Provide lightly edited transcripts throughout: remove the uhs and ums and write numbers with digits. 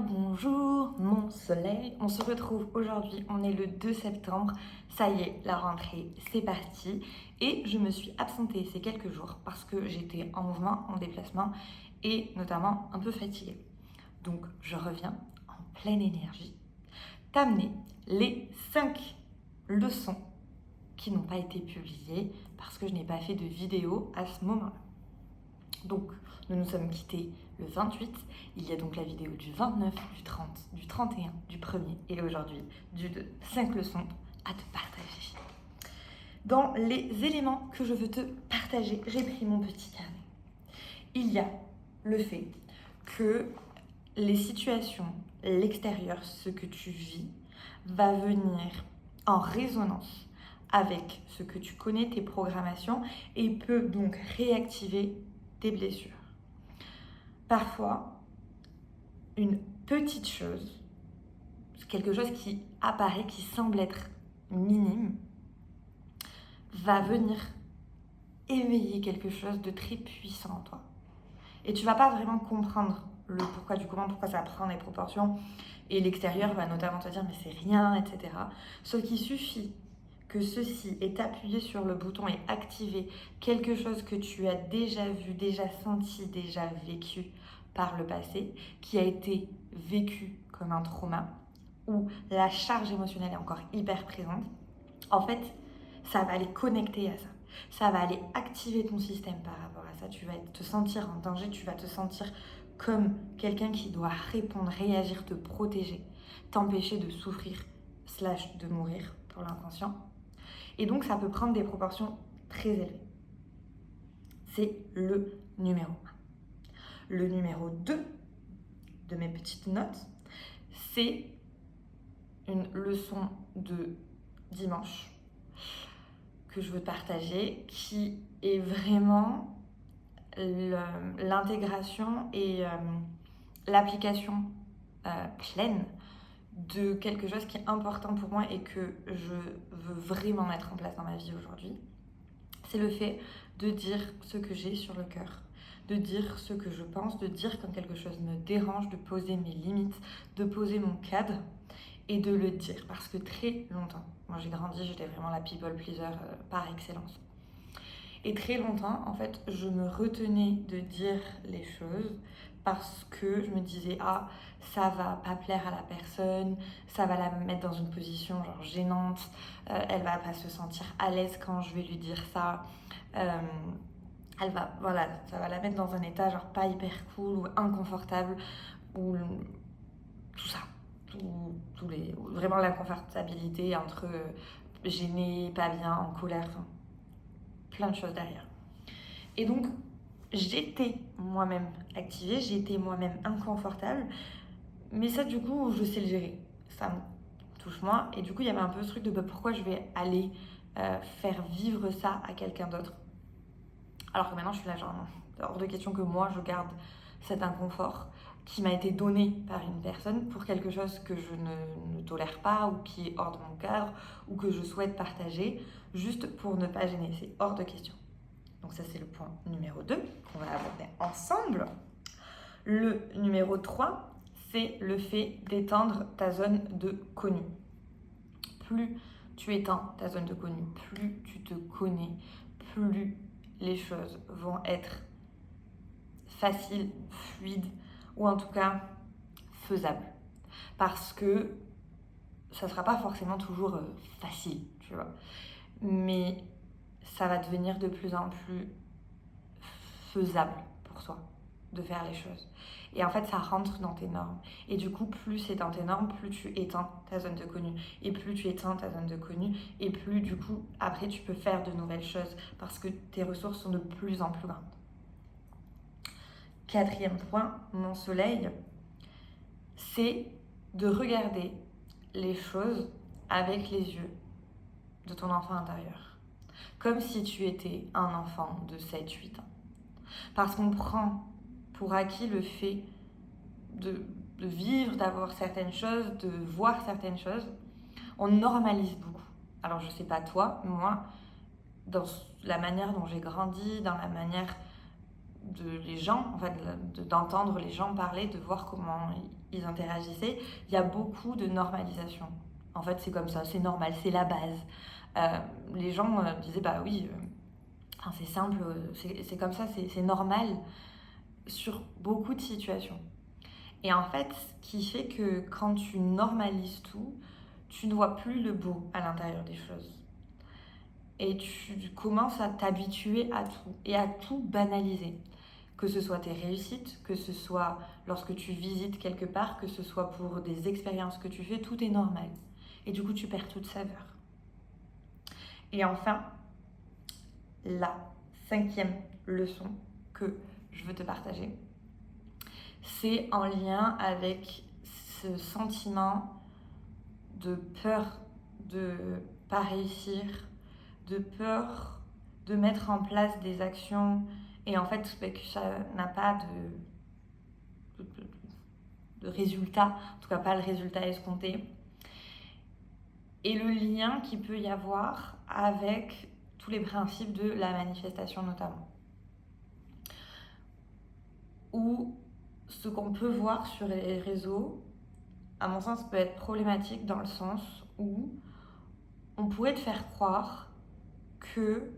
Bonjour mon soleil, on se retrouve aujourd'hui, on est le 2 septembre, ça y est, la rentrée, c'est parti et je me suis absentée ces quelques jours parce que j'étais en mouvement, en déplacement et notamment un peu fatiguée. Donc je reviens en pleine énergie, t'amener les 5 leçons qui n'ont pas été publiées parce que je n'ai pas fait de vidéo à ce moment-là. Donc, nous nous sommes quittés le 28. Il y a donc la vidéo du 29, du 30, du 31, du 1er et aujourd'hui du 2. 5 leçons à te partager. Dans les éléments que je veux te partager, j'ai pris mon petit carnet. Il y a le fait que les situations, l'extérieur, ce que tu vis, va venir en résonance avec ce que tu connais, tes programmations, et peut donc réactiver tes blessures. Parfois, une petite chose, quelque chose qui apparaît, qui semble être minime, va venir éveiller quelque chose de très puissant en toi. Et tu vas pas vraiment comprendre le pourquoi du comment, pourquoi ça prend des proportions. Et l'extérieur va notamment te dire mais c'est rien, etc. Sauf qu'il suffit que ceci est appuyé sur le bouton et activé quelque chose que tu as déjà vu, déjà senti, déjà vécu par le passé, qui a été vécu comme un trauma, où la charge émotionnelle est encore hyper présente. En fait, ça va aller connecter à ça. Ça va aller activer ton système par rapport à ça. Tu vas te sentir en danger, tu vas te sentir comme quelqu'un qui doit répondre, réagir, te protéger, t'empêcher de souffrir, / de mourir pour l'inconscient. Et donc, ça peut prendre des proportions très élevées. C'est le numéro 1. Le numéro 2 de mes petites notes, c'est une leçon de dimanche que je veux partager, qui est vraiment l'intégration et l'application pleine de quelque chose qui est important pour moi et que je veux vraiment mettre en place dans ma vie aujourd'hui. C'est le fait de dire ce que j'ai sur le cœur, de dire ce que je pense, de dire quand quelque chose me dérange, de poser mes limites, de poser mon cadre et de le dire. Parce que très longtemps, moi j'ai grandi, j'étais vraiment la people pleaser par excellence. Et très longtemps, en fait, je me retenais de dire les choses parce que je me disais, ah, ça va pas plaire à la personne, ça va la mettre dans une position genre gênante, elle va pas se sentir à l'aise quand je vais lui dire ça, voilà, ça va la mettre dans un état genre pas hyper cool ou inconfortable, ou tout ça, vraiment l'inconfortabilité entre gêné, pas bien, en colère, enfin, plein de choses derrière. Et donc, j'étais moi-même activée, j'étais moi-même inconfortable, mais ça, du coup, je sais le gérer. Ça me touche moins. Et du coup, il y avait un peu ce truc de pourquoi je vais aller faire vivre ça à quelqu'un d'autre. Alors que maintenant, je suis là, genre, non, c'est hors de question que moi, je garde cet inconfort qui m'a été donné par une personne pour quelque chose que je ne tolère pas ou qui est hors de mon cadre ou que je souhaite partager juste pour ne pas gêner. C'est hors de question. Donc ça, c'est le point numéro 2 qu'on va aborder ensemble. Le numéro 3, c'est le fait d'étendre ta zone de connu. Plus tu étends ta zone de connu, plus tu te connais, plus les choses vont être faciles, fluides ou en tout cas faisables. Parce que ça ne sera pas forcément toujours facile, tu vois. Mais ça va devenir de plus en plus faisable pour toi de faire les choses. Et en fait, ça rentre dans tes normes. Et du coup, plus c'est dans tes normes, plus tu étends ta zone de connu. Et plus tu étends ta zone de connu, et plus du coup, après, tu peux faire de nouvelles choses parce que tes ressources sont de plus en plus grandes. 4e point, mon soleil, c'est de regarder les choses avec les yeux de ton enfant intérieur. Comme si tu étais un enfant de 7-8 ans. Parce qu'on prend pour acquis le fait de vivre, d'avoir certaines choses, de voir certaines choses. On normalise beaucoup. Alors je sais pas toi, moi, dans la manière dont j'ai grandi, dans la manière de les gens, en fait, d'entendre les gens parler, de voir comment ils interagissaient, il y a beaucoup de normalisation. En fait, c'est comme ça, c'est normal, c'est la base. Les gens disaient, bah oui, c'est simple, c'est comme ça, c'est normal sur beaucoup de situations. Et en fait, ce qui fait que quand tu normalises tout, tu ne vois plus le beau à l'intérieur des choses. Et tu commences à t'habituer à tout et à tout banaliser. Que ce soit tes réussites, que ce soit lorsque tu visites quelque part, que ce soit pour des expériences que tu fais, tout est normal. Et du coup, tu perds toute saveur. Et enfin, la 5e leçon que je veux te partager, c'est en lien avec ce sentiment de peur de pas réussir, de peur de mettre en place des actions et en fait que ça n'a pas de résultat, en tout cas pas le résultat escompté. Et le lien qu'il peut y avoir avec tous les principes de la manifestation notamment. Ou ce qu'on peut voir sur les réseaux, à mon sens, peut être problématique dans le sens où on pourrait te faire croire que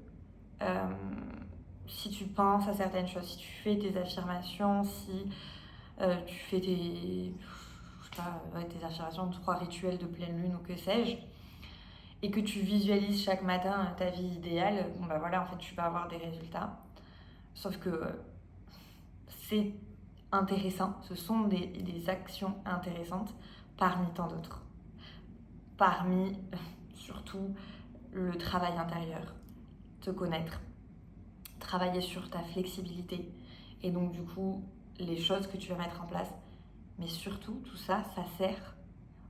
si tu penses à certaines choses, si tu fais tes affirmations, si tu fais tes affirmations, 3 rituels de pleine lune ou que sais-je, et que tu visualises chaque matin ta vie idéale, bon bah voilà, en fait tu vas avoir des résultats. Sauf que c'est intéressant, ce sont des actions intéressantes parmi tant d'autres. Parmi surtout le travail intérieur, te connaître, travailler sur ta flexibilité et donc du coup les choses que tu vas mettre en place. Mais surtout tout ça, ça sert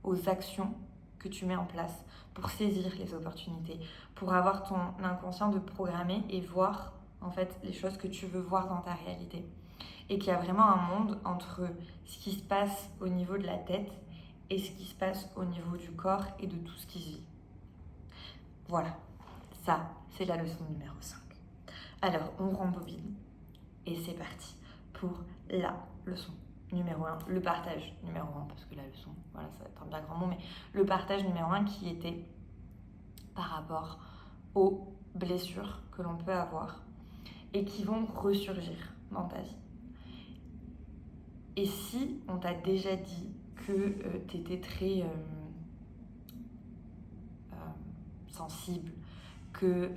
aux actions que tu mets en place pour saisir les opportunités, pour avoir ton inconscient de programmer et voir en fait les choses que tu veux voir dans ta réalité. Et qu'il y a vraiment un monde entre ce qui se passe au niveau de la tête et ce qui se passe au niveau du corps et de tout ce qui se vit. Voilà, ça c'est la leçon numéro 5. Alors on rembobine et c'est parti pour la leçon numéro 1, le partage numéro 1, parce que la leçon, voilà, ça va être un bien grand mot, mais le partage numéro 1 qui était par rapport aux blessures que l'on peut avoir et qui vont ressurgir dans ta vie. Et si on t'a déjà dit que tu étais très sensible, que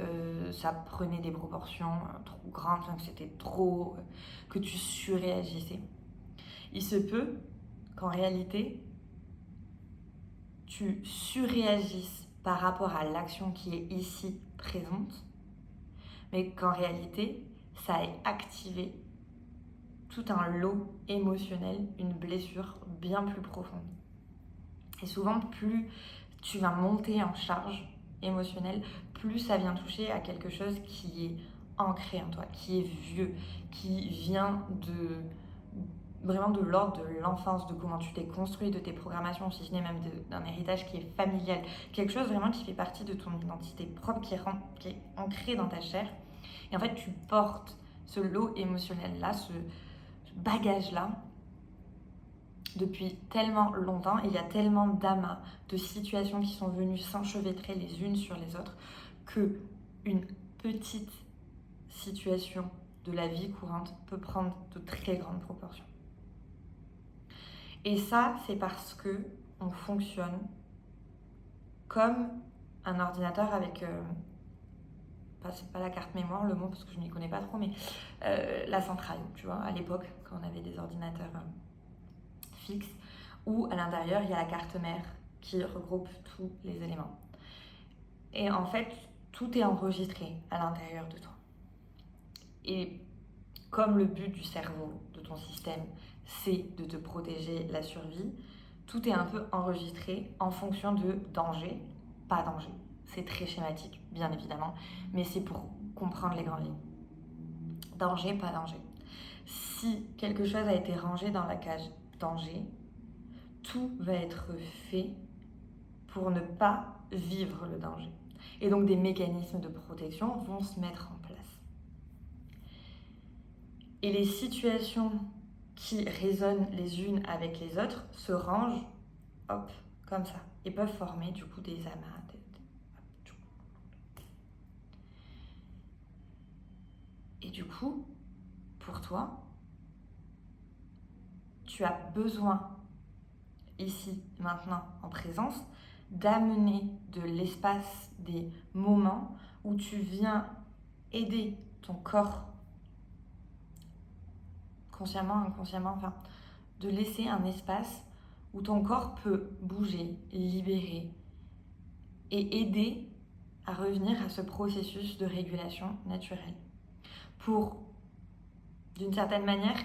ça prenait des proportions trop grandes, que c'était trop, que tu surréagissais, il se peut qu'en réalité, tu surréagisses par rapport à l'action qui est ici présente, mais qu'en réalité, ça ait activé tout un lot émotionnel, une blessure bien plus profonde. Et souvent, plus tu vas monter en charge émotionnelle, plus ça vient toucher à quelque chose qui est ancré en toi, qui est vieux, qui vient vraiment de l'ordre de l'enfance, de comment tu t'es construit, de tes programmations, si ce n'est même d'un héritage qui est familial, quelque chose vraiment qui fait partie de ton identité propre, qui est ancré dans ta chair. Et en fait, tu portes ce lot émotionnel-là, ce bagage-là, depuis tellement longtemps, et il y a tellement d'amas, de situations qui sont venues s'enchevêtrer les unes sur les autres, que une petite situation de la vie courante peut prendre de très grandes proportions. Et ça, c'est parce que on fonctionne comme un ordinateur avec, c'est pas la carte mémoire le mot parce que je n'y connais pas trop, mais la centrale, tu vois, à l'époque quand on avait des ordinateurs fixes, où à l'intérieur il y a la carte mère qui regroupe tous les éléments. Et en fait, tout est enregistré à l'intérieur de toi. Et comme le but du cerveau, de ton système, c'est de te protéger, la survie, tout est un peu enregistré en fonction de danger, pas danger. C'est très schématique, bien évidemment, mais c'est pour comprendre les grandes lignes. Danger, pas danger. Si quelque chose a été rangé dans la cage danger, tout va être fait pour ne pas vivre le danger. Et donc des mécanismes de protection vont se mettre en place. Et les situations qui résonnent les unes avec les autres se rangent, hop, comme ça, et peuvent former du coup des amas. Et du coup, pour toi, tu as besoin, ici, maintenant, en présence, d'amener de l'espace, des moments où tu viens aider ton corps, consciemment, inconsciemment, enfin, de laisser un espace où ton corps peut bouger, libérer et aider à revenir à ce processus de régulation naturelle. Pour, d'une certaine manière,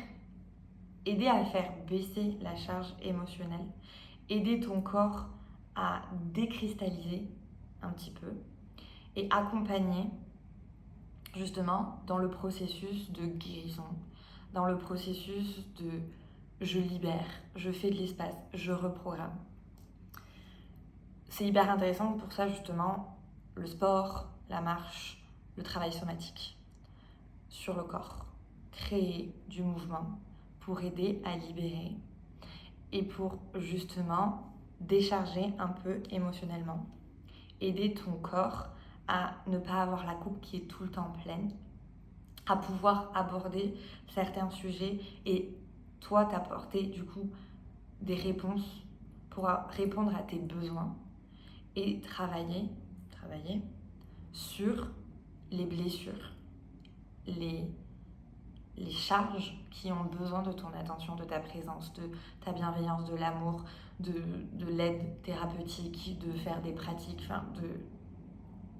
aider à faire baisser la charge émotionnelle, aider ton corps à décristalliser un petit peu et accompagner justement dans le processus de guérison, dans le processus de je libère, je fais de l'espace, je reprogramme. C'est hyper intéressant pour ça justement le sport, la marche, le travail somatique sur le corps, créer du mouvement pour aider à libérer et pour justement décharger un peu émotionnellement, aider ton corps à ne pas avoir la coupe qui est tout le temps pleine, à pouvoir aborder certains sujets et toi t'apporter du coup des réponses pour répondre à tes besoins et travailler sur les blessures, les charges qui ont besoin de ton attention, de ta présence, de ta bienveillance, de l'amour, de l'aide thérapeutique, de faire des pratiques, enfin de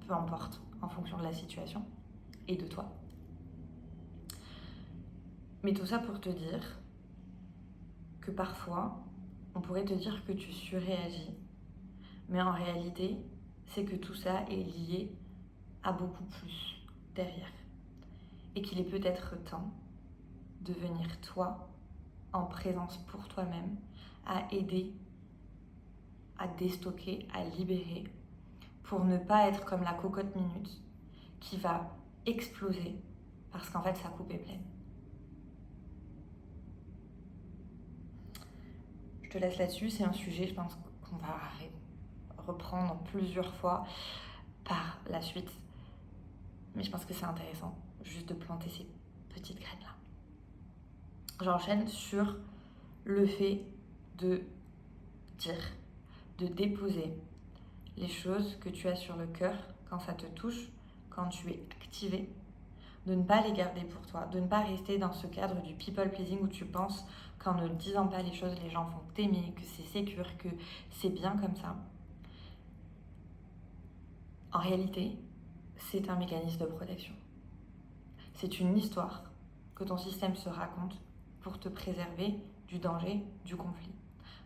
peu importe, en fonction de la situation et de toi. Mais tout ça pour te dire que parfois, on pourrait te dire que tu surréagis, mais en réalité, c'est que tout ça est lié à beaucoup plus derrière. Et qu'il est peut-être temps de venir toi, en présence pour toi-même, à aider, à déstocker, à libérer, pour ne pas être comme la cocotte minute qui va exploser parce qu'en fait sa coupe est pleine. Je te laisse là-dessus, c'est un sujet, je pense qu'on va reprendre plusieurs fois par la suite. Mais je pense que c'est intéressant juste de planter ces petites graines-là. J'enchaîne sur le fait de dire, de déposer les choses que tu as sur le cœur quand ça te touche, quand tu es activé, de ne pas les garder pour toi, de ne pas rester dans ce cadre du people pleasing où tu penses qu'en ne disant pas les choses, les gens vont t'aimer, que c'est sécure, que c'est bien comme ça. En réalité, c'est un mécanisme de protection. C'est une histoire que ton système se raconte pour te préserver du danger, du conflit.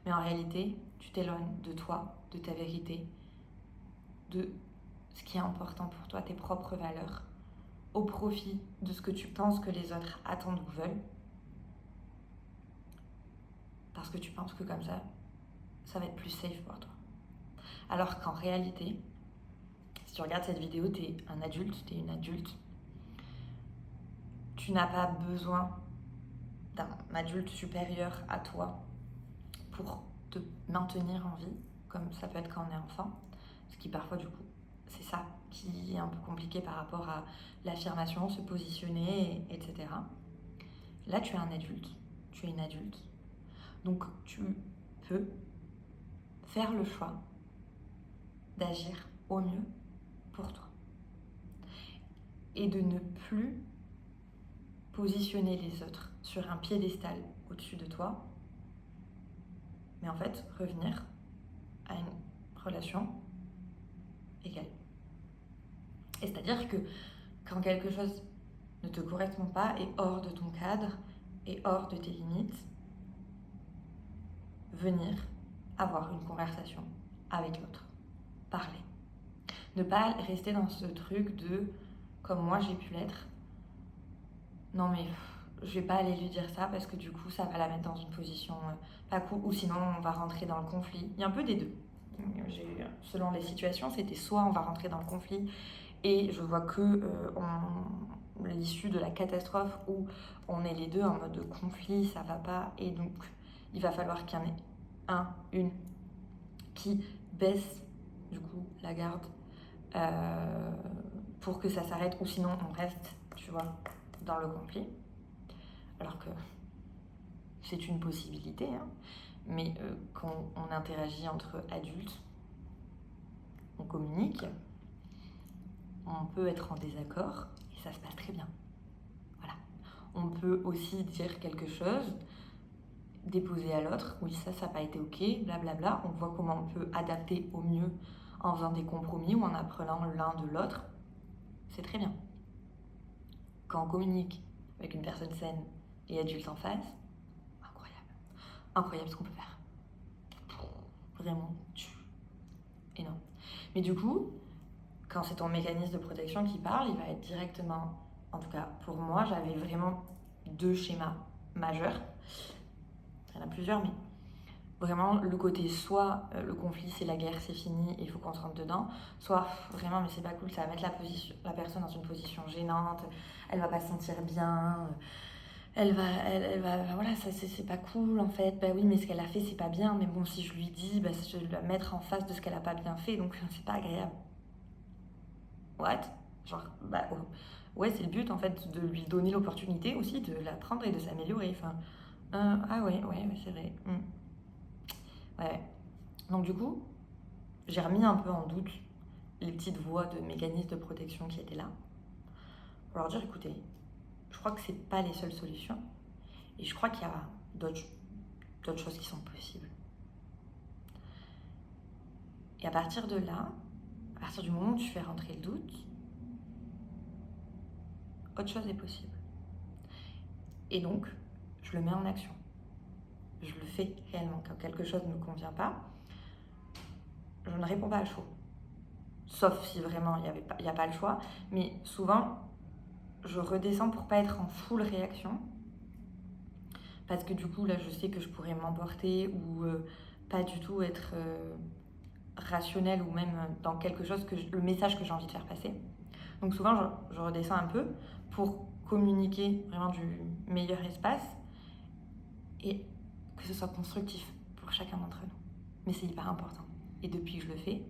Mais en réalité, tu t'éloignes de toi, de ta vérité, de ce qui est important pour toi, tes propres valeurs, au profit de ce que tu penses que les autres attendent ou veulent, parce que tu penses que comme ça va être plus safe pour toi. Alors qu'en réalité, si tu regardes cette vidéo, tu es un adulte, tu es une adulte, tu n'as pas besoin d'un adulte supérieur à toi pour te maintenir en vie, comme ça peut être quand on est enfant, ce qui parfois du coup, c'est ça qui est un peu compliqué par rapport à l'affirmation, se positionner, etc. Là, tu es un adulte, tu es une adulte, donc tu peux faire le choix d'agir au mieux pour toi et de ne plus positionner les autres sur un piédestal au-dessus de toi, mais en fait revenir à une relation égale. Et c'est-à-dire que quand quelque chose ne te correspond pas, est hors de ton cadre, est hors de tes limites, venir avoir une conversation avec l'autre, parler. Ne pas rester dans ce truc de, comme moi j'ai pu l'être, non mais je vais pas aller lui dire ça parce que du coup ça va la mettre dans une position pas cool, ou sinon on va rentrer dans le conflit. Il y a un peu des deux. Selon les situations, c'était soit on va rentrer dans le conflit et je vois que l'issue de la catastrophe où on est les deux en mode de conflit, ça va pas, et donc il va falloir qu'il y en ait une qui baisse du coup la garde pour que ça s'arrête, ou sinon on reste, tu vois, dans le conflit. Alors que c'est une possibilité, hein. Mais quand on interagit entre adultes, on communique, on peut être en désaccord et ça se passe très bien. Voilà. On peut aussi dire quelque chose, déposer à l'autre, oui ça n'a pas été ok, blablabla. On voit comment on peut adapter au mieux en faisant des compromis ou en apprenant l'un de l'autre. C'est très bien. Quand on communique avec une personne saine et adulte en face, incroyable. Incroyable ce qu'on peut faire. Vraiment, énorme. Mais du coup, quand c'est ton mécanisme de protection qui parle, il va être directement, en tout cas pour moi, j'avais vraiment 2 schémas majeurs. Il y en a plusieurs, mais vraiment le côté soit le conflit c'est la guerre, c'est fini et il faut qu'on se rentre dedans, soit vraiment mais c'est pas cool, ça va mettre la personne dans une position gênante, elle va pas se sentir bien, elle va voilà, ça c'est pas cool en fait, bah oui mais ce qu'elle a fait c'est pas bien, mais bon si je lui dis, bah je vais la mettre en face de ce qu'elle a pas bien fait, donc c'est pas agréable. What? Genre, bah ouais c'est le but en fait, de lui donner l'opportunité aussi de l'apprendre et de s'améliorer, enfin, ah ouais c'est vrai. Ouais. Donc du coup, j'ai remis un peu en doute les petites voies de mécanismes de protection qui étaient là. Pour leur dire, écoutez, je crois que c'est pas les seules solutions. Et je crois qu'il y a d'autres choses qui sont possibles. Et à partir de là, à partir du moment où tu fais rentrer le doute, autre chose est possible. Et donc, je le mets en action. Je le fais réellement. Quand quelque chose ne me convient pas, je ne réponds pas à chaud. Sauf si vraiment il n'y a pas le choix. Mais souvent, je redescends pour pas être en full réaction. Parce que du coup, là, je sais que je pourrais m'emporter ou pas du tout être rationnelle ou même dans quelque chose, le message que j'ai envie de faire passer. Donc souvent, je redescends un peu pour communiquer vraiment du meilleur espace et que ce soit constructif pour chacun d'entre nous. Mais c'est hyper important. Et depuis que je le fais,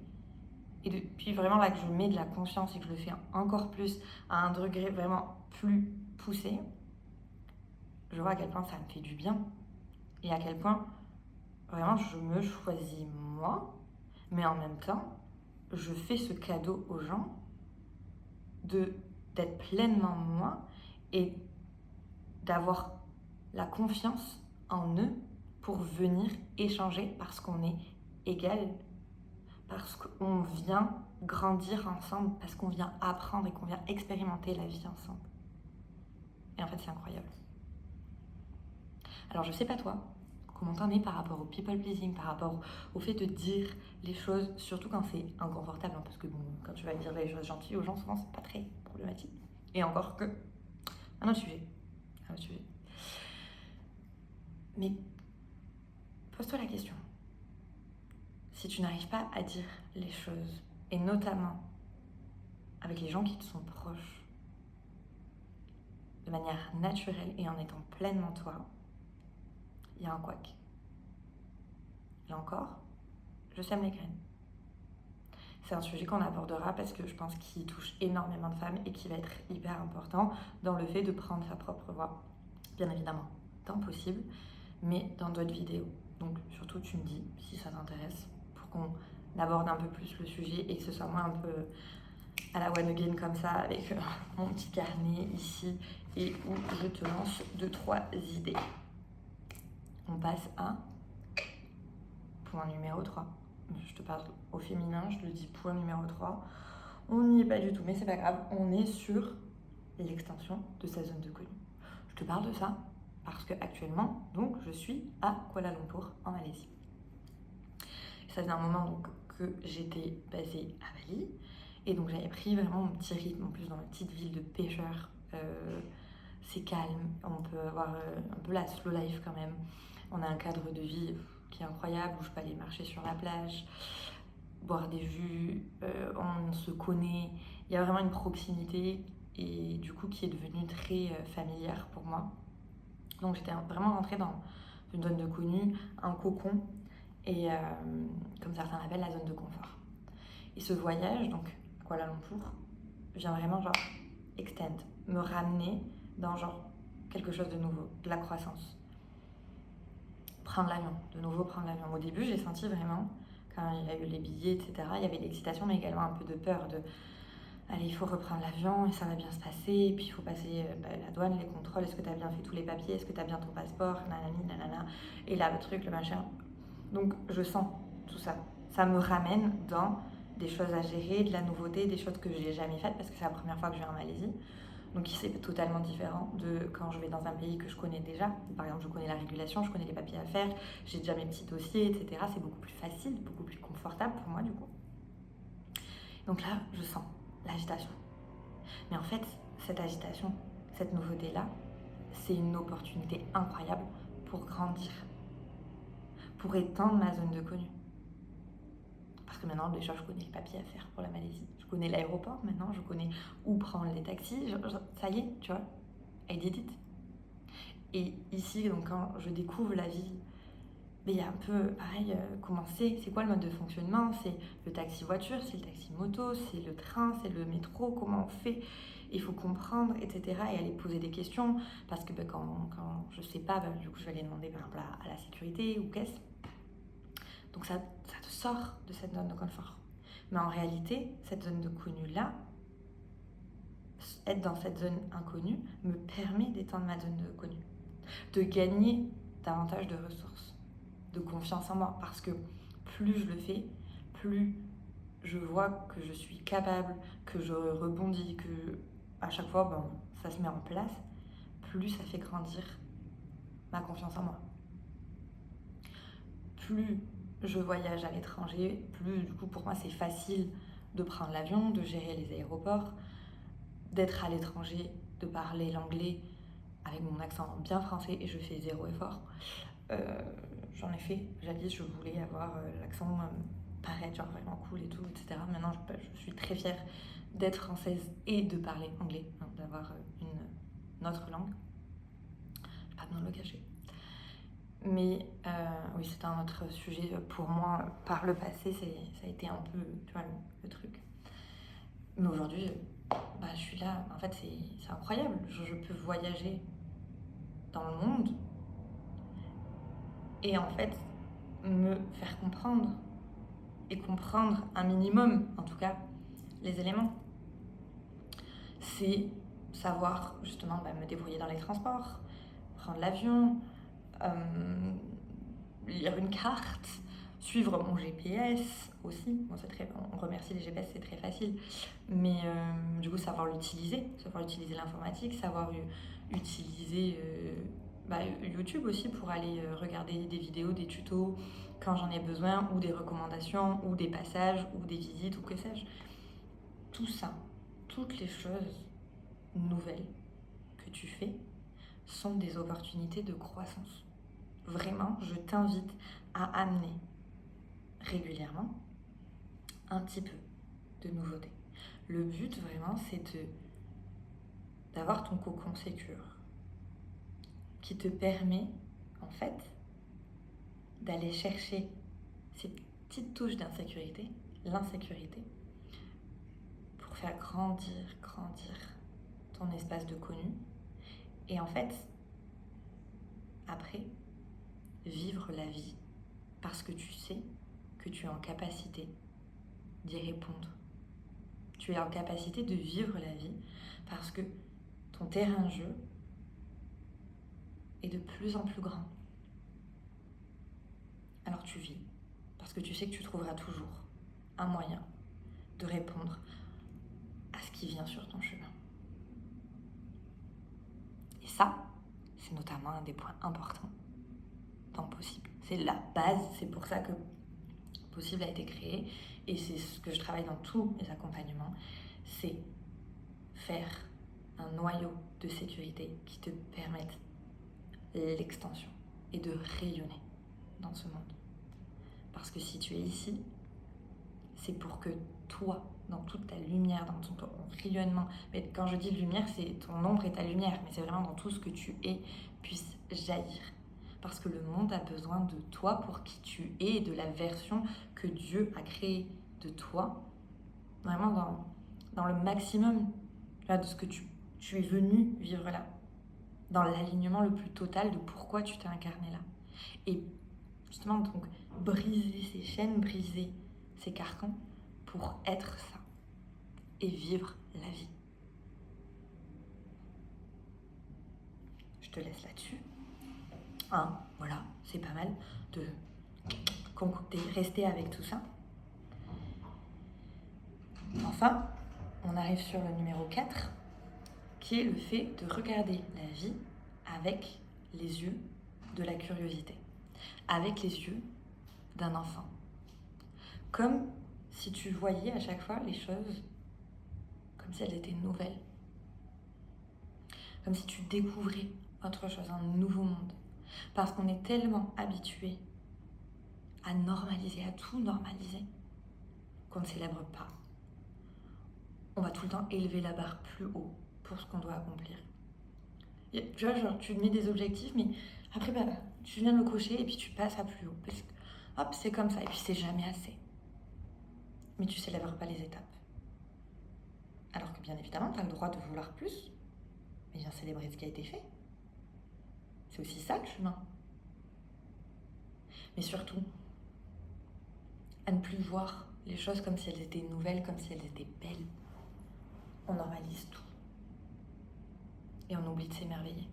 et depuis vraiment là que je mets de la confiance et que je le fais encore plus à un degré vraiment plus poussé, je vois à quel point ça me fait du bien et à quel point vraiment je me choisis moi, mais en même temps je fais ce cadeau aux gens d'être pleinement moi et d'avoir la confiance en eux pour venir échanger parce qu'on est égal, parce qu'on vient grandir ensemble, parce qu'on vient apprendre et qu'on vient expérimenter la vie ensemble. Et en fait c'est incroyable. Alors je sais pas toi, comment t'en es par rapport au people pleasing, par rapport au fait de dire les choses, surtout quand c'est inconfortable, hein, parce que bon, quand tu vas dire les choses gentilles aux gens, souvent c'est pas très problématique. Et encore que, un autre sujet. Mais pose-toi la question. Si tu n'arrives pas à dire les choses, et notamment avec les gens qui te sont proches, de manière naturelle et en étant pleinement toi, il y a un couac. Et encore, je sème les graines. C'est un sujet qu'on abordera parce que je pense qu'il touche énormément de femmes et qui va être hyper important dans le fait de prendre sa propre voix. Bien évidemment, tant possible, mais dans d'autres vidéos. Donc surtout tu me dis si ça t'intéresse pour qu'on aborde un peu plus le sujet et que ce soit moi un peu à la one again comme ça avec mon petit carnet ici et où je te lance 2-3 idées. On passe à point numéro 3. Je te parle au féminin, je te dis point numéro 3. On n'y est pas du tout, mais c'est pas grave. On est sur l'extension de sa zone de connu. Je te parle de ça parce que actuellement, donc, je suis à Kuala Lumpur, en Malaisie. Ça faisait un moment donc, que j'étais basée à Bali. Et donc, j'avais pris vraiment mon petit rythme, en plus, dans ma petite ville de pêcheurs. C'est calme, on peut avoir un peu la slow life quand même. On a un cadre de vie qui est incroyable, où je peux aller marcher sur la plage, boire des jus, on se connaît, il y a vraiment une proximité et du coup qui est devenue très familière pour moi. Donc j'étais vraiment rentrée dans une zone de connu, un cocon, et comme certains l'appellent, la zone de confort. Et ce voyage, donc à Kuala Lumpur, vient vraiment genre extend, me ramener dans genre quelque chose de nouveau, de la croissance. Prendre l'avion, de nouveau prendre l'avion. Au début, j'ai senti vraiment, quand il y a eu les billets, etc., il y avait de l'excitation, mais également un peu de peur de allez, il faut reprendre l'avion et ça va bien se passer, et puis il faut passer la douane, les contrôles, est-ce que tu as bien fait tous les papiers, est-ce que tu as bien ton passeport, nanani, nanana, et là le truc, le machin. Donc je sens tout ça. Ça me ramène dans des choses à gérer, de la nouveauté, des choses que j'ai jamais faites parce que c'est la première fois que je vais en Malaisie. Donc c'est totalement différent de quand je vais dans un pays que je connais déjà. Par exemple, je connais la régulation, je connais les papiers à faire, j'ai déjà mes petits dossiers, etc. C'est beaucoup plus facile, beaucoup plus confortable pour moi du coup. Donc là, je sens l'agitation. Mais en fait, cette agitation, cette nouveauté-là, c'est une opportunité incroyable pour grandir, pour étendre ma zone de connu. Parce que maintenant, déjà, je connais les papiers à faire pour la Malaisie. Je connais l'aéroport maintenant, je connais où prendre les taxis. Ça y est, tu vois, I did it. Et ici, donc, quand je découvre la vie, mais il y a un peu, pareil, comment c'est quoi le mode de fonctionnement, c'est le taxi-voiture, c'est le taxi-moto, c'est le train, c'est le métro, comment on fait, il faut comprendre, etc. Et aller poser des questions, parce que quand je sais pas, du coup, je vais aller demander par exemple à la sécurité ou qu'est-ce. Donc ça te sort de cette zone de confort. Mais en réalité, cette zone de connu-là, être dans cette zone inconnue, me permet d'étendre ma zone de connu, de gagner davantage de ressources, de confiance en moi, parce que plus je le fais, plus je vois que je suis capable, que je rebondis, que à chaque fois ça se met en place, plus ça fait grandir ma confiance en moi. Plus je voyage à l'étranger, plus du coup pour moi c'est facile de prendre l'avion, de gérer les aéroports, d'être à l'étranger, de parler l'anglais avec mon accent bien français et je fais zéro effort. J'en ai fait, jadis je voulais avoir l'accent pareil, genre vraiment cool et tout, etc. Maintenant je suis très fière d'être française et de parler anglais, hein, d'avoir une autre langue. Je vais pas me le cacher. Mais oui, c'était un autre sujet pour moi. Par le passé, ça a été un peu, tu vois, le truc. Mais aujourd'hui, je suis là. En fait, c'est incroyable. Je peux voyager dans le monde et en fait me faire comprendre et comprendre un minimum, en tout cas, les éléments. C'est savoir justement me débrouiller dans les transports, prendre l'avion, lire une carte, suivre mon GPS aussi. Bon, on remercie les GPS, c'est très facile. Mais du coup, savoir l'utiliser l'informatique, savoir utiliser YouTube aussi pour aller regarder des vidéos, des tutos quand j'en ai besoin, ou des recommandations, ou des passages, ou des visites, ou que sais-je. Tout ça, toutes les choses nouvelles que tu fais sont des opportunités de croissance. Vraiment, je t'invite à amener régulièrement un petit peu de nouveauté. Le but vraiment, c'est d'avoir ton cocon sécure qui te permet en fait d'aller chercher ces petites touches d'insécurité, l'insécurité, pour faire grandir ton espace de connu et en fait après vivre la vie parce que tu sais que tu es en capacité d'y répondre. Tu es en capacité de vivre la vie parce que ton terrain de jeu est de plus en plus grand. Alors tu vis parce que tu sais que tu trouveras toujours un moyen de répondre à ce qui vient sur ton chemin. Et ça, c'est notamment un des points importants dans Possible. C'est la base, c'est pour ça que Possible a été créé et c'est ce que je travaille dans tous mes accompagnements, c'est faire un noyau de sécurité qui te permette l'extension et de rayonner dans ce monde. Parce que si tu es ici, c'est pour que toi, dans toute ta lumière, dans ton rayonnement, mais quand je dis lumière, c'est ton ombre et ta lumière, mais c'est vraiment dans tout ce que tu es, puisse jaillir. Parce que le monde a besoin de toi pour qui tu es et de la version que Dieu a créée de toi, vraiment dans le maximum là, de ce que tu es venu vivre là, dans l'alignement le plus total de pourquoi tu t'es incarné là. Et justement, donc, briser ces chaînes, briser ces carcans pour être ça et vivre la vie. Je te laisse là-dessus. Voilà, c'est pas mal de rester avec tout ça. Enfin, on arrive sur le numéro 4, qui est le fait de regarder la vie avec les yeux de la curiosité, avec les yeux d'un enfant. Comme si tu voyais à chaque fois les choses comme si elles étaient nouvelles. Comme si tu découvrais autre chose, un nouveau monde. Parce qu'on est tellement habitué à normaliser, à tout normaliser, qu'on ne célèbre pas. On va tout le temps élever la barre plus haut pour ce qu'on doit accomplir. Et, tu vois, genre, tu mets des objectifs, mais après, tu viens de le cocher et puis tu passes à plus haut. Parce que, hop, c'est comme ça, et puis c'est jamais assez. Mais tu célèbres pas les étapes. Alors que bien évidemment, tu as le droit de vouloir plus, mais viens célébrer ce qui a été fait. C'est aussi ça le chemin. Mais surtout, à ne plus voir les choses comme si elles étaient nouvelles, comme si elles étaient belles. On normalise tout. Et on oublie de s'émerveiller.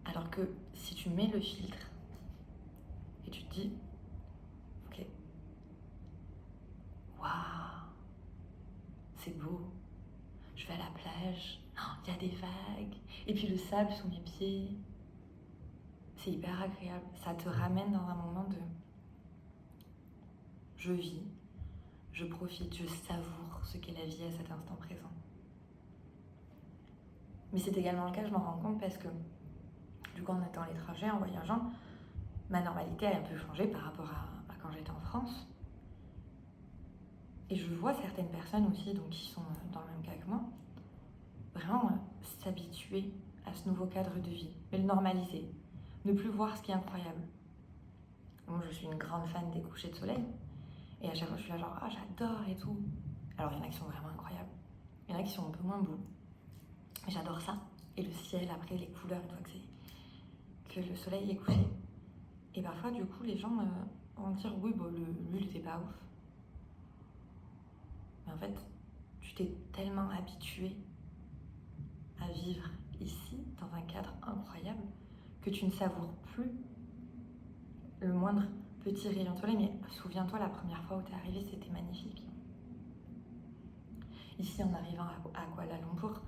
Alors que si tu mets le filtre et tu te dis, ok, waouh, c'est beau, je vais à la plage, il y a des vagues, et puis le sable sous mes pieds, c'est hyper agréable. Ça te ramène dans un moment de je vis, je profite, je savoure ce qu'est la vie à cet instant présent. Mais c'est également le cas, je m'en rends compte, parce que du coup, en étant à l'étranger, en voyageant, ma normalité a un peu changé par rapport à quand j'étais en France. Et je vois certaines personnes aussi, donc, qui sont dans le même cas que moi, vraiment s'habituer à ce nouveau cadre de vie, mais le normaliser, ne plus voir ce qui est incroyable. Moi, je suis une grande fan des couchers de soleil, et à chaque fois, je suis là genre, j'adore et tout. Alors, il y en a qui sont vraiment incroyables, il y en a qui sont un peu moins beaux, mais j'adore ça. Et le ciel, après, les couleurs, une fois que le soleil est couché. Et parfois, du coup, les gens vont me dire, oui, lui, il était pas ouf. Mais en fait, tu t'es tellement habitué à vivre ici, dans un cadre incroyable, que tu ne savoures plus le moindre petit rayon de soleil. Mais souviens-toi, la première fois où tu es arrivé, c'était magnifique. Ici, en arrivant à Kuala Lumpur,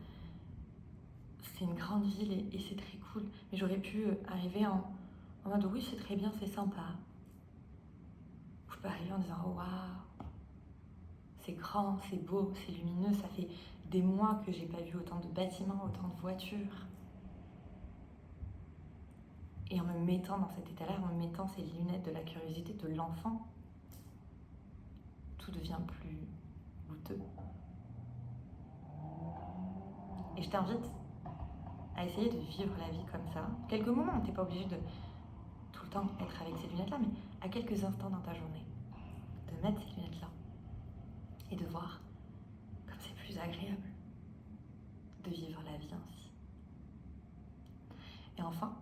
c'est une grande ville et c'est très cool. Mais j'aurais pu arriver en mode, oui, c'est très bien, c'est sympa. Je peux arriver en disant, oh, waouh, c'est grand, c'est beau, c'est lumineux, ça fait des mois que j'ai pas vu autant de bâtiments, autant de voitures. Et en me mettant dans cet état-là, en me mettant ces lunettes de la curiosité de l'enfant, tout devient plus goûteux. Et je t'invite à essayer de vivre la vie comme ça. Quelques moments, t'es pas obligé de tout le temps être avec ces lunettes-là, mais à quelques instants dans ta journée, de mettre ces lunettes-là et de voir comme c'est plus agréable de vivre la vie ainsi. Et enfin,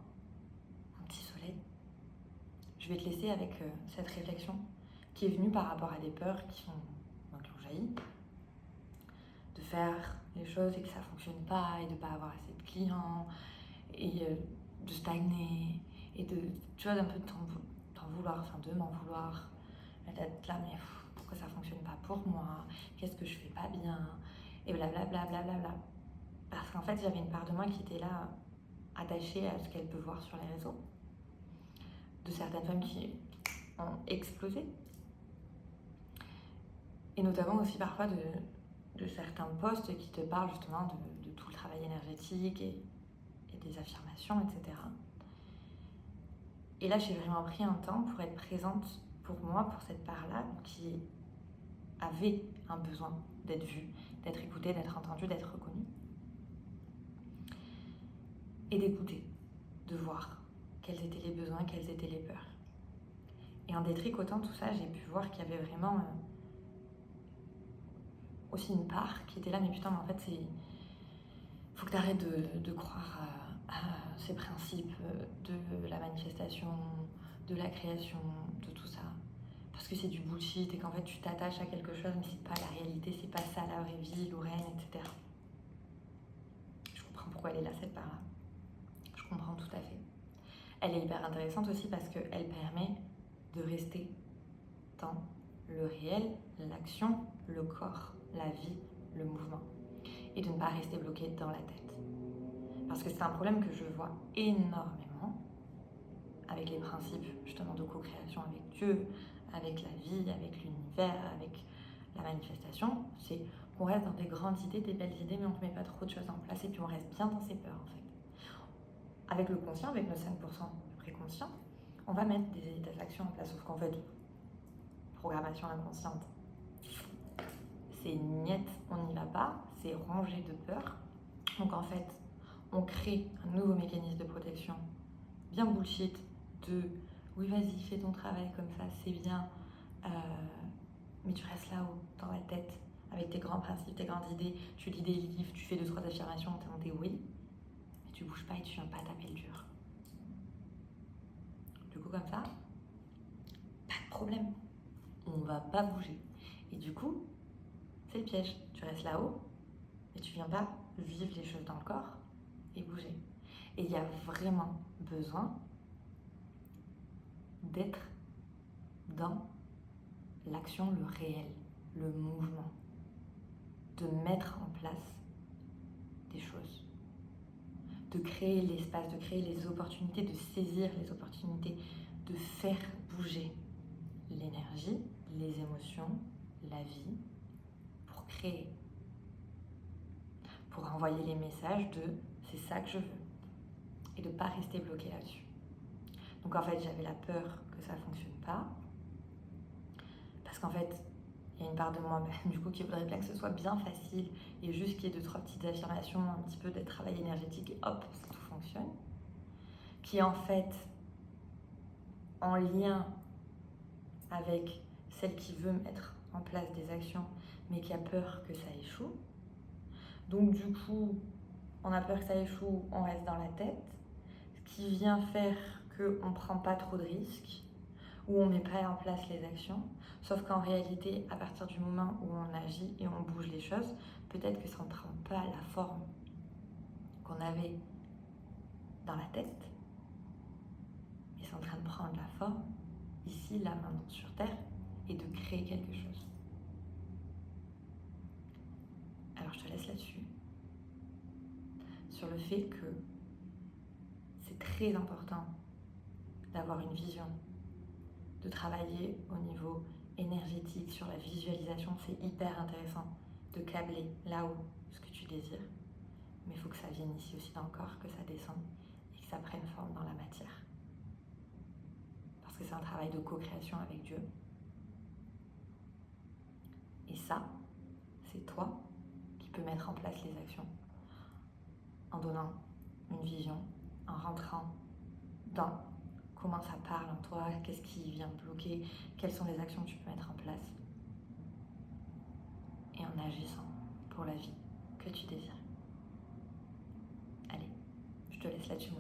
mon petit soleil, je vais te laisser avec cette réflexion qui est venue par rapport à des peurs qui ont jailli, de faire les choses et que ça ne fonctionne pas, et de ne pas avoir assez de clients, et de stagner, et de, tu vois, d'un peu t'en vouloir, enfin de m'en vouloir, d'être là, mais pourquoi ça ne fonctionne pas pour moi, qu'est-ce que je fais pas bien, et blablabla, blablabla. Parce qu'en fait, j'avais une part de moi qui était là, attachée à ce qu'elle peut voir sur les réseaux, de certaines femmes qui ont explosé, et notamment aussi parfois de certains posts qui te parlent justement de tout le travail énergétique et des affirmations, etc. Et là, j'ai vraiment pris un temps pour être présente pour moi, pour cette part-là, qui avait un besoin d'être vue, d'être écoutée, d'être entendue, d'être reconnue. Et d'écouter, de voir quels étaient les besoins, quelles étaient les peurs. Et en détricotant tout ça, j'ai pu voir qu'il y avait vraiment aussi une part qui était là, mais putain, mais en fait, faut que tu arrêtes de croire à ces principes de la manifestation, de la création, de tout ça. Parce que c'est du bullshit et qu'en fait, tu t'attaches à quelque chose, mais c'est pas la réalité, c'est pas ça la vraie vie, Lorraine, etc. Je comprends pourquoi elle est là, cette part-là. Je comprends tout à fait. Elle est hyper intéressante aussi parce qu'elle permet de rester dans le réel, l'action, le corps, la vie, le mouvement. Et de ne pas rester bloqué dans la tête. Parce que c'est un problème que je vois énormément avec les principes justement de co-création avec Dieu, avec la vie, avec l'univers, avec la manifestation. C'est qu'on reste dans des grandes idées, des belles idées, mais on ne met pas trop de choses en place et puis on reste bien dans ses peurs en fait. Avec le conscient, avec nos 5% de préconscient, on va mettre des actions en place, sauf qu'en fait, programmation inconsciente, c'est niette, on n'y va pas, c'est rongé de peur. Donc en fait, on crée un nouveau mécanisme de protection bien bullshit de oui vas-y fais ton travail comme ça, c'est bien, mais tu restes là-haut dans la tête avec tes grands principes, tes grandes idées, tu lis des livres, tu fais 2-3 affirmations, t'es dans tes oui, mais tu bouges pas et tu viens pas taper le dur. Du coup comme ça, pas de problème, on va pas bouger. Et du coup, c'est le piège, tu restes là-haut et tu viens pas vivre les choses dans le corps et bouger. Et il y a vraiment besoin d'être dans l'action, le réel, le mouvement, de mettre en place des choses, de créer l'espace, de créer les opportunités, de saisir les opportunités, de faire bouger l'énergie, les émotions, la vie, pour créer, pour envoyer les messages de c'est ça que je veux et de ne pas rester bloqué là-dessus. Donc en fait, j'avais la peur que ça ne fonctionne pas parce qu'en fait, il y a une part de moi du coup qui voudrait bien que ce soit bien facile et juste qu'il y ait 2-3 petites affirmations, un petit peu de travail énergétique et hop, ça tout fonctionne. Qui est en fait en lien avec celle qui veut mettre en place des actions mais qui a peur que ça échoue. Donc du coup, on a peur que ça échoue, on reste dans la tête, ce qui vient faire qu'on ne prend pas trop de risques, où on ne met pas en place les actions, sauf qu'en réalité, à partir du moment où on agit et on bouge les choses, peut-être que ça ne prend pas la forme qu'on avait dans la tête, mais c'est en train de prendre la forme, ici, là, maintenant, sur Terre, et de créer quelque chose. Alors je te laisse là-dessus, sur le fait que c'est très important d'avoir une vision, de travailler au niveau énergétique, sur la visualisation, c'est hyper intéressant de câbler là-haut ce que tu désires. Mais il faut que ça vienne ici aussi dans le corps, que ça descende et que ça prenne forme dans la matière. Parce que c'est un travail de co-création avec Dieu. Et ça, c'est toi qui peux mettre en place les actions en donnant une vision, en rentrant dans comment ça parle en toi, qu'est-ce qui vient bloquer, quelles sont les actions que tu peux mettre en place et en agissant pour la vie que tu désires. Allez, je te laisse là-dessus.